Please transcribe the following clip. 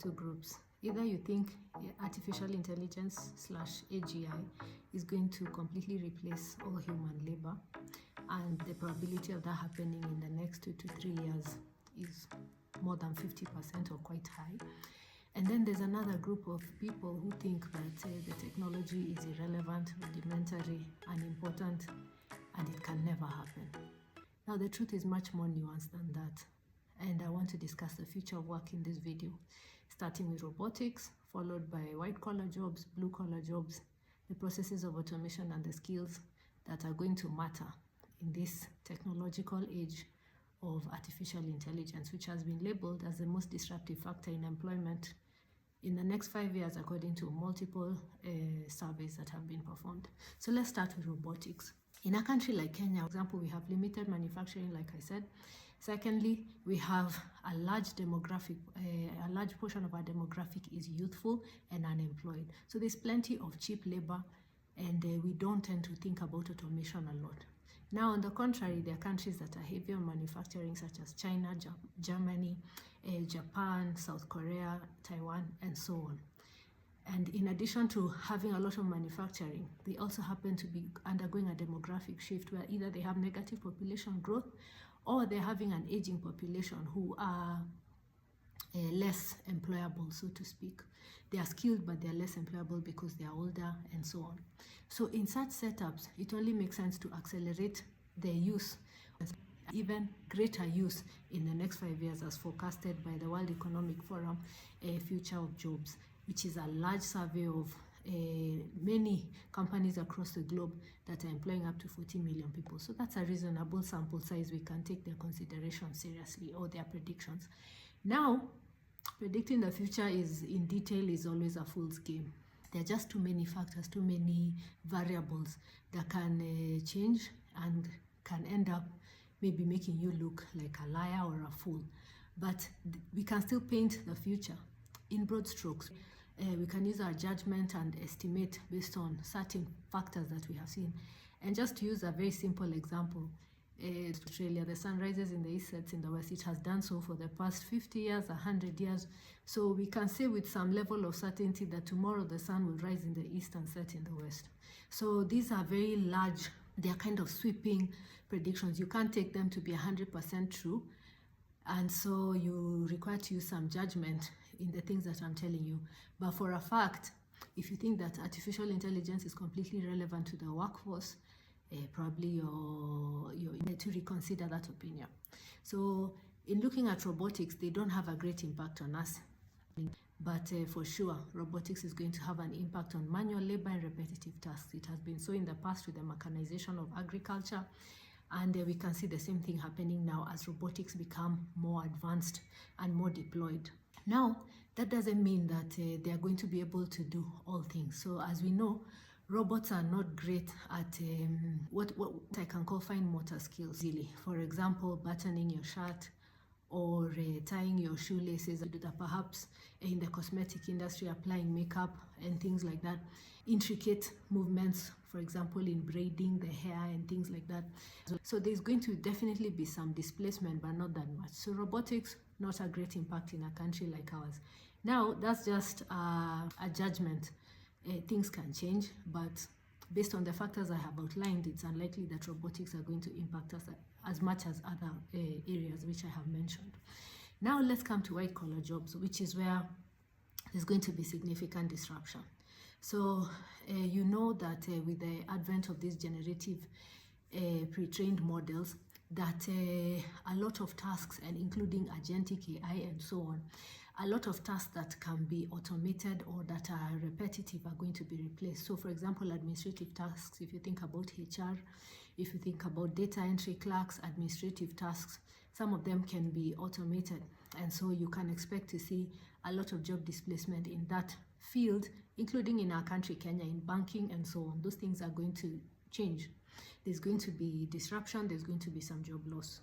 two groups. Either you think artificial intelligence / AGI is going to completely replace all human labor, and the probability of that happening in the next 2 to 3 years is more than 50% or quite high. And then there's another group of people who think that the technology is irrelevant, rudimentary, unimportant, and it can never happen. Now, the truth is much more nuanced than that, and I want to discuss the future of work in this video, starting with robotics, followed by white-collar jobs, blue-collar jobs, the processes of automation, and the skills that are going to matter in this technological age of artificial intelligence, which has been labeled as the most disruptive factor in employment in the next 5 years, according to multiple surveys that have been performed. So let's start with robotics. In a country like Kenya, for example, we have limited manufacturing, like I said. Secondly, we have a large portion of our demographic is youthful and unemployed. So there's plenty of cheap labor, and we don't tend to think about automation a lot. Now, on the contrary, there are countries that are heavy on manufacturing, such as China, Germany, Japan, South Korea, Taiwan, and so on. And in addition to having a lot of manufacturing, they also happen to be undergoing a demographic shift where either they have negative population growth or they're having an aging population who are less employable, so to speak. They are skilled, but they're less employable because they are older and so on. So in such setups, it only makes sense to accelerate their use, even greater use in the next 5 years, as forecasted by the World Economic Forum Future of Jobs, which is a large survey of many companies across the globe that are employing up to 40 million people. So that's a reasonable sample size. We can take their consideration seriously, or their predictions. Now, predicting the future in detail is always a fool's game. There are just too many factors, too many variables that can change and can end up maybe making you look like a liar or a fool. But we can still paint the future in broad strokes. We can use our judgment and estimate based on certain factors that we have seen. And just to use a very simple example, Australia, the sun rises in the east, sets in the west. It has done so for the past 50 years, 100 years. So we can say with some level of certainty that tomorrow the sun will rise in the east and set in the west. So these are very large, they are kind of sweeping predictions. You can't take them to be 100% true. And so you require to use some judgment in the things that I'm telling you. But for a fact, if you think that artificial intelligence is completely relevant to the workforce, probably you need to reconsider that opinion. So in looking at robotics, they don't have a great impact on us. But for sure, robotics is going to have an impact on manual labor and repetitive tasks. It has been so in the past with the mechanization of agriculture. And we can see the same thing happening now as robotics become more advanced and more deployed. Now, that doesn't mean that they are going to be able to do all things. So as we know, robots are not great at what I can call fine motor skills, really. For example, buttoning your shirt or tying your shoelaces, perhaps in the cosmetic industry, applying makeup and things like that. Intricate movements, for example, in braiding the hair and things like that. So there's going to definitely be some displacement, but not that much. So robotics, not a great impact in a country like ours. Now, that's just a judgment. Things can change, but based on the factors I have outlined, it's unlikely that robotics are going to impact us as much as other areas which I have mentioned. Now let's come to white-collar jobs, which is where there's going to be significant disruption. So you know that with the advent of these generative pre-trained models, that a lot of tasks, and including agentic AI and so on, a lot of tasks that can be automated or that are repetitive are going to be replaced. So for example, administrative tasks, if you think about HR, if you think about data entry clerks, administrative tasks, some of them can be automated. And so you can expect to see a lot of job displacement in that field, including in our country, Kenya, in banking and so on. Those things are going to change. There's going to be disruption, there's going to be some job loss.